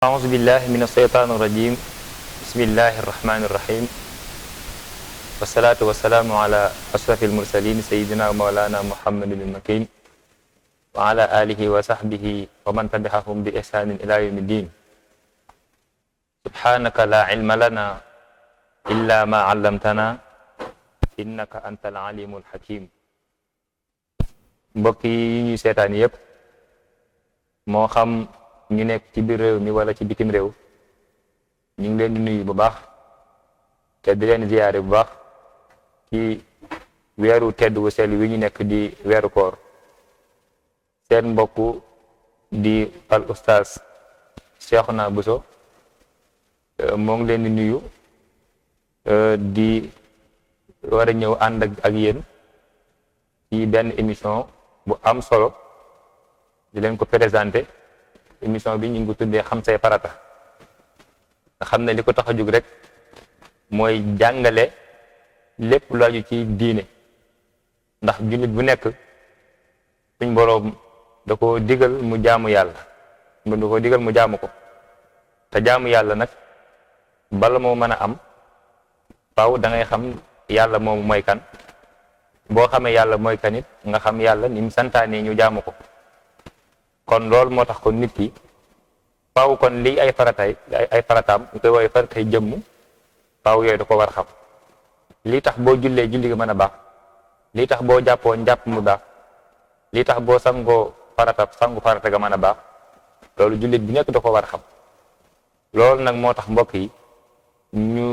أعوذ بالله من الشيطان الرجيم بسم الله الرحمن الرحيم والصلاة والسلام على أشرف المرسلين سيدنا مولانا محمد المكين وعلى آله وصحبه ومن تبعهم بإحسان إلى يوم الدين سبحانك لا علم لنا إلا ما علمتنا إنك أنت العليم الحكيم mbokk yi ñuy seetaan yépp moo xam ñu nekk ci biir réew mi wala ci bitim réew ñu ngi leen di nuyu bu baax te di leen ziyaare bu baax ci weeru tedd wu sell wi ñu nekk di weeru koor seen mbokk di al oustaz Cheikhouna Bousso moo ngi leen di nuyu di war a ñëw ànd ak yéen ci benn émission bu am solo di leen ko présenté émission bi ñu ngi ko tuddee xam say farata nga xam ne li ko tax a jóg rek mooy jàngale lépp lu aju ci diine ndax jullit bu nekk suñ boroom da ko digal mu jaamu yàlla da ko digal mu jaamu ko te jaamu yàlla nag bala moo mën a am faaw da ngay xam yàlla moomu mooy kan boo xamee yàlla mooy kan it nga xam yàlla ni mu santaane ñu jaamu ko kon loolu moo tax kon nit ki faaw kon lii ay farataam ñu koy woowee faratay jëmm faaw yooyu da ko war a xam lii tax boo jullee julli gi mën a baax lii tax boo jàppoo njàpp mu baax lii tax boo sangoo sangu farata ga mën a baax loolu jullit bi nekk da ko war a xam loolu nag moo tax mbokk yi ñu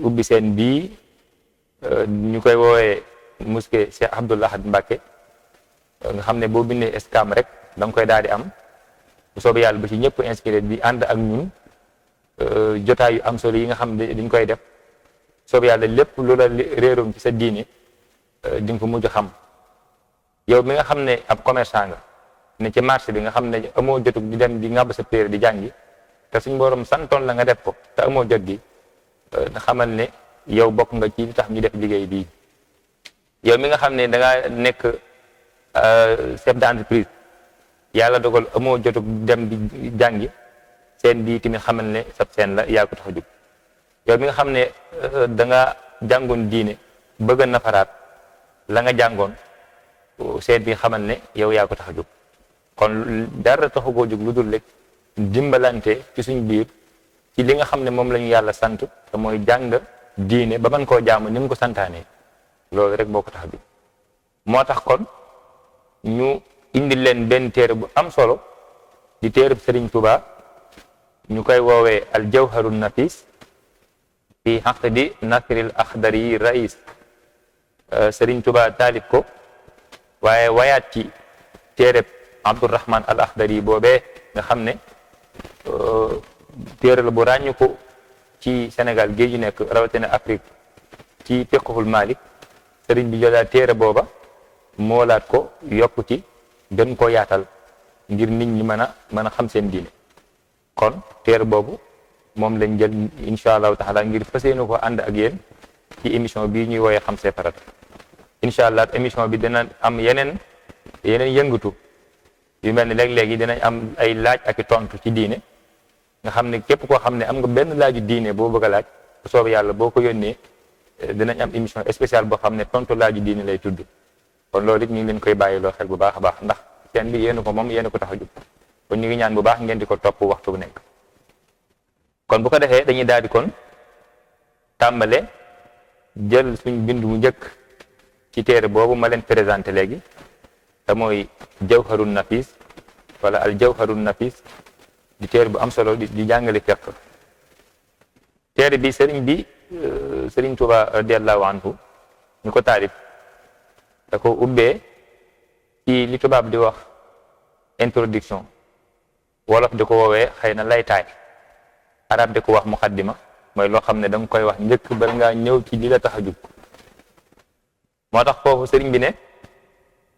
ubbi seen bii ñu koy woowee mosquée Cheikh Abdoul Ahad Mbacké nga xam ne boo bindee escam rek da nga koy daal di am bu soobee yàlla ba ci ñëpp inscrire di ànd ak ñun jotaay yu am solo yi nga xam ne dañ koy def soobee yàlla lépp lu la réeroom ci sa diine di nga ko mujj xam yow mi nga xam ne ab commerçant nga ne ci marché bi nga xam ne amoo jotug di dem di ngàbb sa téere di jàngi te suñ borom santoon la nga def ko te amoo jot gi nga xamal ne yow bokk nga ci li tax ñu def liggéey bii yow mi nga xam ne da nga nekk chef d'entreprise yàlla dogal amoo jotug dem di jàngi seen bii tamit xamal ne sab seen la yaa ko tax a jóg yow mi nga xam ne da nga jàngoon diine bëgg a nafaraat la nga jàngoon seen bi xamal ne yow yaa ko tax a jóg kon dara taxu koo jóg lu dul rek dimbalante ci suñ biir ci li nga xam ne moom la ñu yàlla sant te mooy jàng diine ba mën koo jaamu ni mu ko santaanee loolu rek boo ko tax a jóg moo tax kon ñu indi leen benn téere bu am solo di téere Sëriñ Tuubaa ñu koy woowee al jawharun nafis fi aqdi nasril akhdari rais Sëriñ Tuubaa taalif ko waaye wayaat ci téere Abdurrahman al akhdari boobee nga xam ne téere la bu ràññu ko ci Sénégal géej gi nekk rawatina Afrique ci fiqhul Malik sëriñ bi jëlaat téere booba moolaat ko yokku ci gën koo yaatal ngir nit ñi mën a xam seen diine kon téere boobu moom lañ jël incha allahu taala ngir fas yéene ko ànd ak yéen ci émission bii ñuy wooyee xam say farata incha allah émission bi dina am yeneen yëngatu yu mel ni léeg-léegi dinañ am ay laaj ak i tontu ci diine nga xam ne képp koo xam ne am nga benn laaju diine boo bëgg a laaj bu soobee yàlla boo ko yónnee dinañ am émission spéciale boo xam ne tontu laaju diine lay tudd kon loolu it ñu ngi leen koy bàyyiloo xel bu baax a baax ndax seen bi yéen ko moom yéen ko tax a jóg kon ñu ngi ñaan bu baax ngeen di ko topp waxtu bu nekk kon bu ko defee dañuy daal di kon tàmbale jël suñ bind mu njëkk ci téere boobu ma leen présenté léegi te mooy jawharun nafis wala al jawharun nafis di téere bu am solo di jàngale fiqh téere bi Sëriñ Tuubaa radiyallahu anhu ñu ko taarif da ko ubbee ci li tubaab di wax introduction wolof di ko woowee xëy na laytaay arab di ko wax muqaddima mooy loo xam ne da nga koy wax njëkk bala ngaa ñëw ci li la tax a jug moo tax foofu sëriñ bi ne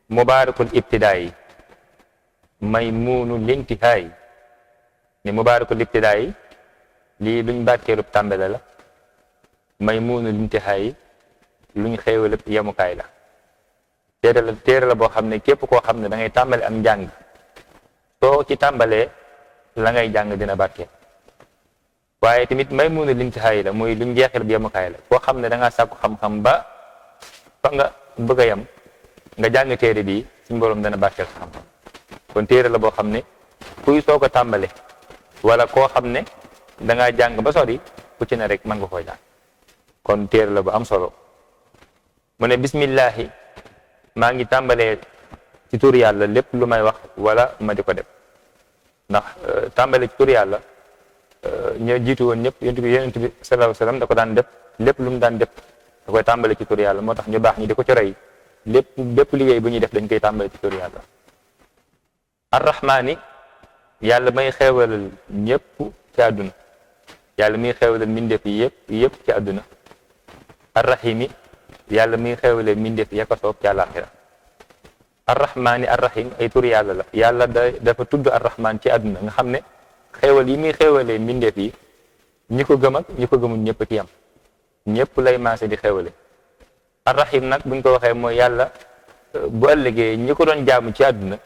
mubaarakul ibtidaa yi maymuunu lintihaa yi ne mubaarakul ibtidaa yi lii luñ barkeelub tàmbale la maymuunu lintihaa yi luñ xéewalëb yemukaay la téere la boo xam ne képp koo xam ne da ngay tàmbale am njàng soo ci tàmbalee la ngay jàng dina barkeel. waaye tamit may mun a lintihaay la muy luñ jeexil bi yemukaay la koo xam ne da ngaa sàkku xam-xam ba fa nga bëgg a yem nga jàng téere bi suñ borom dana barkeel sa xam-xam. kon téere la boo xam ne kuy soo ko tàmbale wala koo xam ne da ngaa jàng ba sori ku ci ne rek mën nga koo jàng. kon téere la bu am solo mu ne bismillahi maa ngi tàmbalee ci tur yàlla lépp lu may wax wala ma di ko def ndax tàmbale ci tur yàlla ñoo jiitu woon ñëpp yonent bi sallallahu alayhi wasallam da ko daan def lépp lu mu daan def da koy tàmbale ci tur yàlla moo tax ñu baax ñi di ko ci roy bépp liggéey bu ñuy def dañ koy tàmbale ci tur yàlla. arrahmaani yàlla may xeewalal ñëpp ci àdduna yàlla muy xeewalal mbindeef yëpp ci àdduna. arrahimi yàlla muy xeewalal mbindeef ya ko soob ci àllaaxira. arrahmaani arrahim ay tur yàlla la yàlla dafa tudd arrahmaan ci àdduna nga xam ne xeewal yi muy xeewalee mbindeef yi ñi ko gëm ak ñi ko gëmul ñëpp ci yam ñëpp lay maase di xeewale. arrahim nag buñ ko waxee mooy yàlla bu ëllëgee ñi ko doon jaamu ci àdduna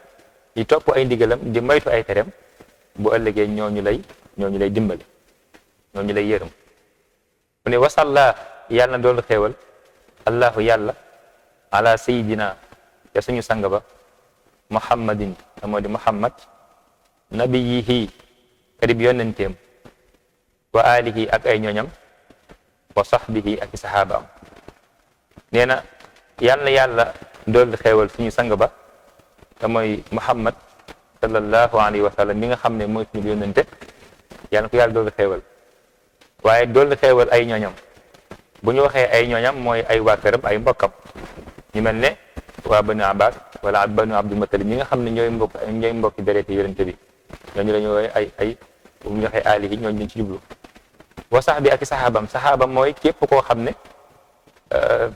yi topp ay ndigalam di moytu ay terem bu ëllëgee ñooñu lay dimbali ñooñu lay yërëm. mu ne wasalla yàlla na doolu xeewal allahu yàlla ala sayidina te suñu sang ba muhammadin te moo di muhammad nabiyihi kadib yonenteem wa alihi ak ay ñoñam wa sahbihi ak i sahabaam nee na yàlla doolu xeewal suñu sang ba te mooy muhammad sallallahu alayhi wa sallam mi nga xam ne mooy suñu yonente yàlla ko yàlla doolu xeewal waaye doolu xeewal ay ñoñam bu ñu waxee ay ñoñam mooy ay waa këram ay mbokkam ñu mel ne waa banu abbas wala banu abdul mutalib ñi nga xam ne ñooy mbokki dereti yonente bi ñooñu la ñu wooye ay bu ñu waxee alihi ñooñu lañ ci jublu wa sax bi ak saxaabam mooy képp koo xam ne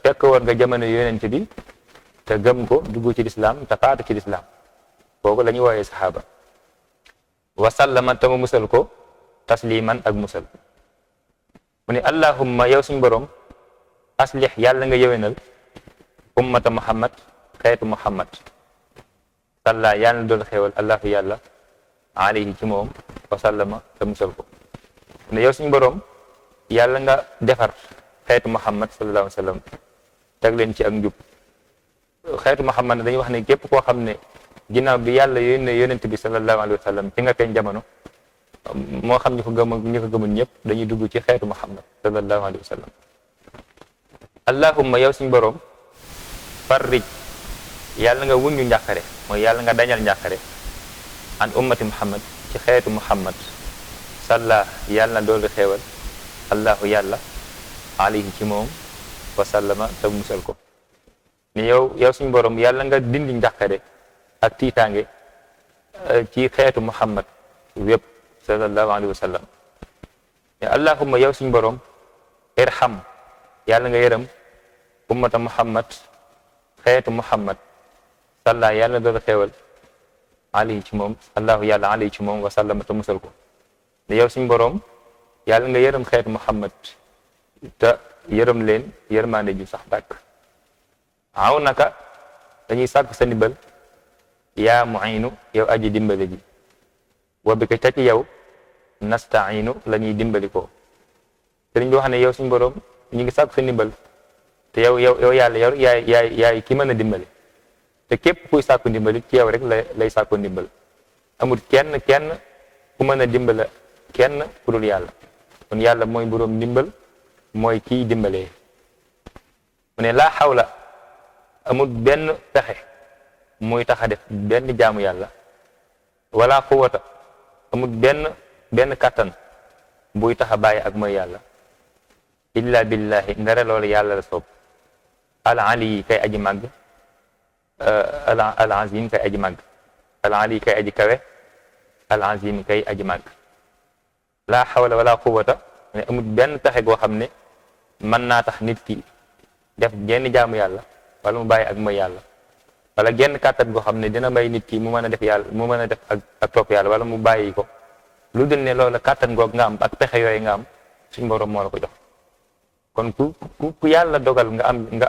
fekk woon nga jamono yonente bi te gëm ko dugg ci lislaam te faatu ci lislaam kooku la ñuy wooyee saxaaba. wa sallama tama musal ko tasliman ak musal. mu ne allahumma yow suñu borom aslih yàlla nga yëwénal ummata muhammad xeetu muhammad salla yàlla na doon xewal allahu yàlla alayhi ci moom wa sallama te musal ko. mu ne yow suñu borom yàlla nga defar xeetu muhammad sallallahu alayhi wa sallam teg leen ci ak njub. xeetu muhammad dañuy wax ne képp koo xam ne ginnaaw bi yàlla yónnee yonent bi sallallahu alayhi wa sallam ci nga feeñ jamono moo xam ñi ko gëmul ñëpp dañuy dugg ci xeetu muhammad sallallahu alayhi wa sallam. allahumma yow suñu borom farrij yàlla nga wuññu njàqare mooy yàlla nga dañal njàqare an ummati muhammad ci xeetu muhammad salla yàlla na doolu xeewal allahu yàlla alayhi ci moom wa sallama te musal ko. ni yow suñu borom yàlla nga dindi njàqare ak tiitaange ci xeetu muhammad wépp sallallahu alayhi wa sallam. allahumma yow suñu borom irham yàlla nga yërëm ummata muhammad xeetu muhammad salla yàlla doolu xeewal alayhi ci moom allahu yàlla alayhi ci moom wa sallama te musal ko. ni yow suñu borom yàlla nga yërëm xeetu muhammad te yërëm leen yërmaande ju sax dàkk. aw naka dañuy sàkk sa ndimbal yaa mu'inu yow aji dimbali ji wa bi ko ca ci yow nasta'inu la ñuy dimbali ko. sëriñ bi wax ne yow suñu borom ñu ngi sàkk sa ndimbal te yow yàlla yow yaay ki mën a dimbali te képp kuy sàkku ndimbali ci yow rek lay sàkku ndimbal. amul kenn ku mën a dimbala kenn ku dul yàlla kon yàlla mooy boroom ndimbal mooy kiy dimbalee. mu ne laa xawla amul benn pexe muy tax a def benn jaamu yàlla wala quwwata amul benn kàttan buy tax a bàyyi ak mooy yàlla illa billahi ndare loolu yàlla la soob al ali kay aji màgg al azim kay aji màgg al ali kay aji kawe al azim kay aji màgg. laa xawla wala quwwata ne amul benn pexe goo xam ne mën naa tax nit ki def genn jaamu yàlla wala mu bàyyi ak mooy yàlla wala genn kàttan goo xam ne dina may nit ki mu mën a def ak topp yàlla wala mu bàyyi ko lu dul ne loolu kàttan goog nga am ak pexe yooyu nga am suñ borom moo la ko jox. kon ku yàlla dogal nga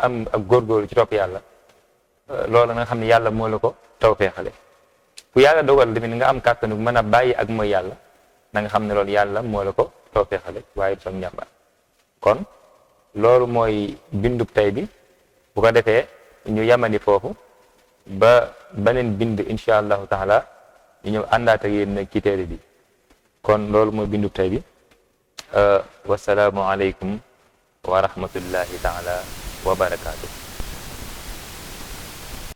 am ak góorgóorlu ci topp yàlla loolu nga xam ne yàlla moo la ko tawfeexale. ku yàlla dogal tamit nga am kàttan bu mën a bàyyi ak mooy yàlla na nga xam ne loolu yàlla moo la ko toofeexale waaye du sa njàmbaar kon loolu mooy bindub tey bi bu ko defee ñu yamani foofu ba beneen bind incha allahu taala ñu ñëw àndaat ak yéen nag ci téere bi kon loolu mooy bindub tey bi wasalaamu aleykum wa rahmatullahi taala wa barakaatu